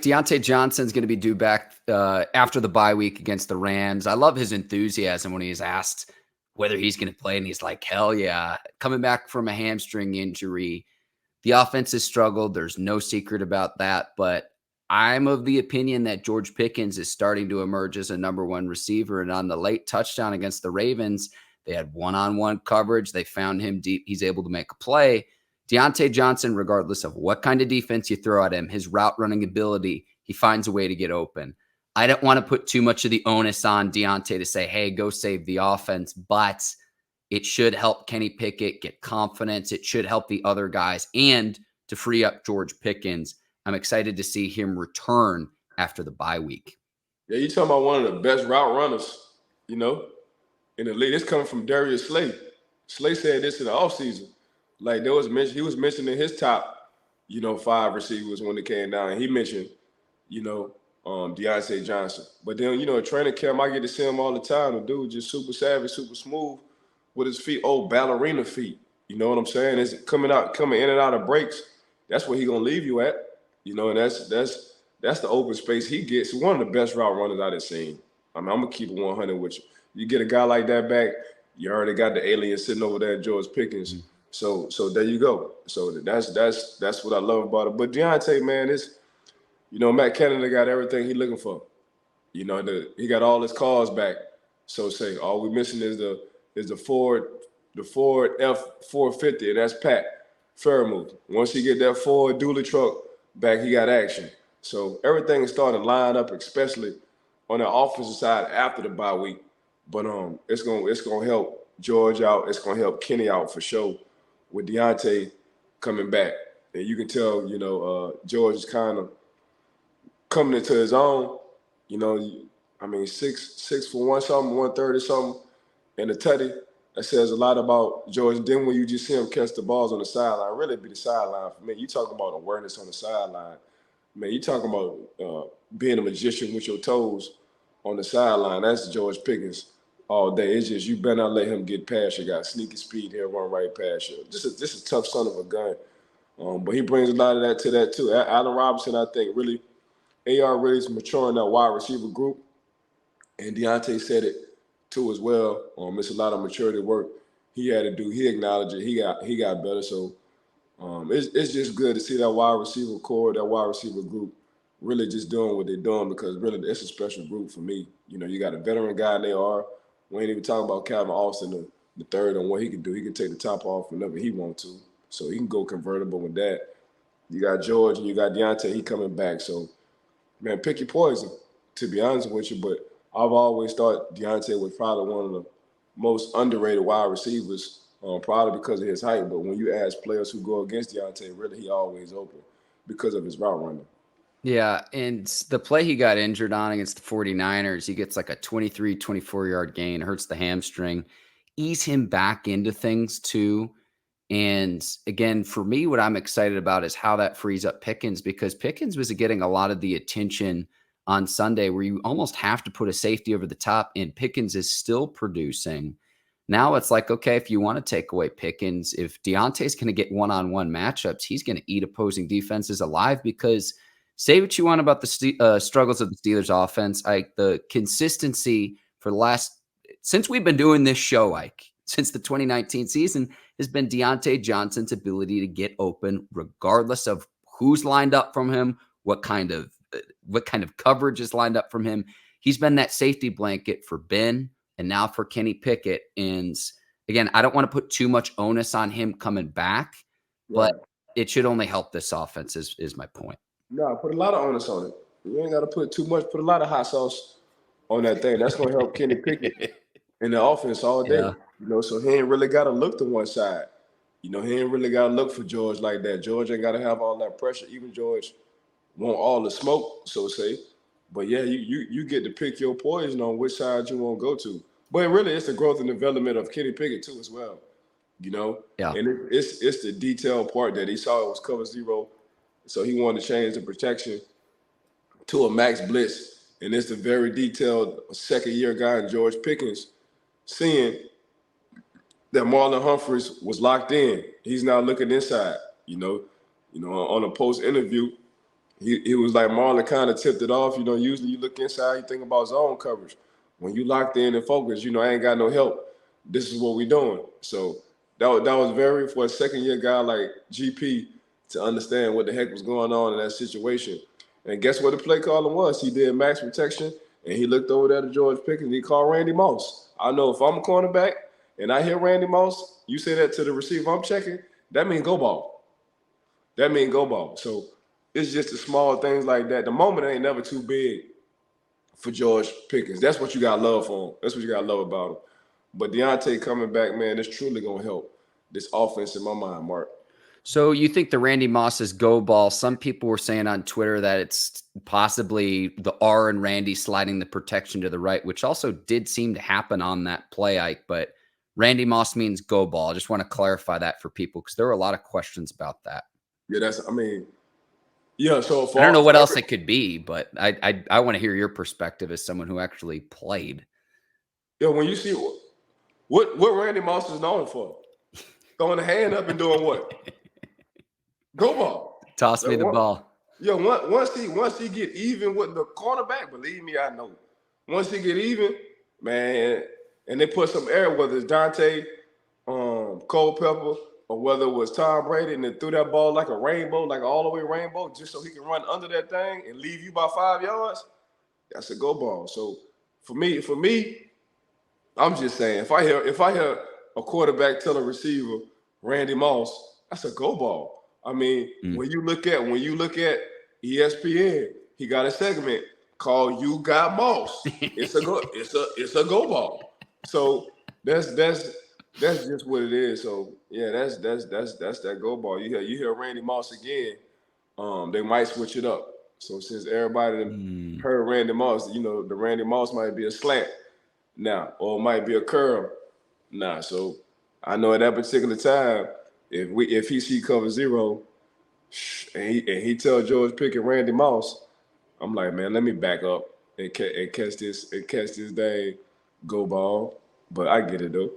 Diontae Johnson's going to be due back after the bye week against the Rams. I love his enthusiasm when he's asked whether he's going to play, and he's like, hell yeah. Coming back from a hamstring injury, the offense has struggled. There's no secret about that, but I'm of the opinion that George Pickens is starting to emerge as a number one receiver, and on the late touchdown against the Ravens, they had one-on-one coverage. They found him deep. He's able to make a play. Diontae Johnson, regardless of what kind of defense you throw at him, his route running ability, he finds a way to get open. I don't want to put too much of the onus on Diontae to say, hey, go save the offense, but it should help Kenny Pickett get confidence. It should help the other guys and to free up George Pickens. I'm excited to see him return after the bye week. Yeah, you're talking about one of the best route runners, in the league. It's coming from Darius Slay. Slay said this in the offseason. Like he was mentioning his top, 5 receivers when it came down. And he mentioned, Diontae Johnson. But then, at training camp, I get to see him all the time. The dude just super savvy, super smooth with his feet, old ballerina feet. You know what I'm saying? It's coming in and out of breaks. That's where he gonna leave you at. And that's the open space he gets. One of the best route runners I've seen. I mean, I'm gonna keep it 100 with you. You get a guy like that back, you already got the alien sitting over there, George Pickens. Mm-hmm. So there you go. So that's what I love about it. But Diontae, man, Matt Canada got everything he looking for. He got all his cars back. So say all we missing is the Ford F-450, and that's Pat Fairmouth. Once he get that Ford dually truck back, he got action. So everything is starting to line up, especially on the offensive side after the bye week. But it's gonna help George out. It's gonna help Kenny out for sure with Diontae coming back. And you can tell, George is kind of coming into his own. 6 for 130 something, and a tutty. That says a lot about George. Then when you just see him catch the balls on the sideline, really be the sideline for me. You talking about awareness on the sideline. Man, you talking about being a magician with your toes on the sideline. That's George Pickens all day. It's just you better not let him get past you. Got sneaky speed here, run right past you. Just a tough son of a gun. But he brings a lot of that to that too. Allen Robinson, I think, really, AR really is maturing that wide receiver group. And Diontae said it too as well. It's a lot of maturity work he had to do. He acknowledged it. He got better. So it's just good to see that wide receiver core, that wide receiver group really just doing what they're doing, because really it's a special group for me. You got a veteran guy in AR. We ain't even talking about Calvin Austin, the third, on what he can do. He can take the top off whenever he wants to. So he can go convertible with that. You got George and you got Diontae. He coming back. So, man, pick your poison, to be honest with you. But I've always thought Diontae was probably one of the most underrated wide receivers, probably because of his height. But when you ask players who go against Diontae, really he always open because of his route running. Yeah, and the play he got injured on against the 49ers, he gets like a 23, 24-yard gain, hurts the hamstring. Ease him back into things too. And again, for me, what I'm excited about is how that frees up Pickens, because Pickens was getting a lot of the attention on Sunday where you almost have to put a safety over the top, and Pickens is still producing. Now it's like, okay, if you want to take away Pickens, if Deontay's going to get one-on-one matchups, he's going to eat opposing defenses alive, because say what you want about the struggles of the Steelers offense, the consistency for since we've been doing this show, since the 2019 season, has been Diontae Johnson's ability to get open regardless of who's lined up from him, what kind of coverage is lined up from him. He's been that safety blanket for Ben and now for Kenny Pickett. And again, I don't want to put too much onus on him coming back, but it should only help this offense is my point. No, put a lot of onus on it. You ain't got to put too much. Put a lot of hot sauce on that thing. That's going to help Kenny Pickett in the offense all day. Yeah. So he ain't really got to look to one side. He ain't really got to look for George like that. George ain't got to have all that pressure. Even George want all the smoke, so to say. But, yeah, you get to pick your poison on which side you want to go to. But really, it's the growth and development of Kenny Pickett, too, as well. Yeah. And it's the detailed part that he saw it was cover zero. So he wanted to change the protection to a max blitz. And it's the very detailed second-year guy in George Pickens seeing that Marlon Humphreys was locked in. He's now looking inside, on a post-interview. He was like Marlon kind of tipped it off. Usually you look inside, you think about zone coverage. When you locked in and focused, I ain't got no help. This is what we doing. So that was very, for a second year guy like GP, to understand what the heck was going on in that situation. And guess what the play calling was? He did max protection, and he looked over there to George Pickens, and he called Randy Moss. I know if I'm a cornerback and I hear Randy Moss, you say that to the receiver I'm checking, that means go ball. That means go ball. So it's just the small things like that. The moment ain't never too big for George Pickens. That's what you got to love for him. That's what you got to love about him. But Diontae coming back, man, it's truly going to help this offense in my mind, Mark. So you think the Randy Moss's go ball, some people were saying on Twitter that it's possibly the R and Randy sliding the protection to the right, which also did seem to happen on that play, Ike, but Randy Moss means go ball. I just want to clarify that for people because there were a lot of questions about that. Yeah, yeah, so I don't know what else it could be, but I want to hear your perspective as someone who actually played. Yeah, when you see what Randy Moss is known for, throwing a hand up and doing what? Go ball. Toss me the ball. Yeah, once he get even with the cornerback, Bleav me, I know. Once he get even, man, and they put some air, whether it's Diontae, Culpepper, or whether it was Tom Brady, and they threw that ball like a rainbow, like an all-the-way rainbow, just so he can run under that thing and leave you by 5 yards, that's a go ball. So for me, I'm just saying, if I hear a quarterback tell a receiver, Randy Moss, that's a go ball. I mean, when you look at ESPN, he got a segment called "You Got Moss." It's a go ball. So that's just what it is. So yeah, that's that go ball. You hear Randy Moss again, they might switch it up. So since everybody heard Randy Moss, the Randy Moss might be a slant now, or it might be a curl now. So I know at that particular time, if he see cover 0 and he tell George Pickett, Randy Moss, I'm like, man, let me back up and catch this dang go ball. But I get it though.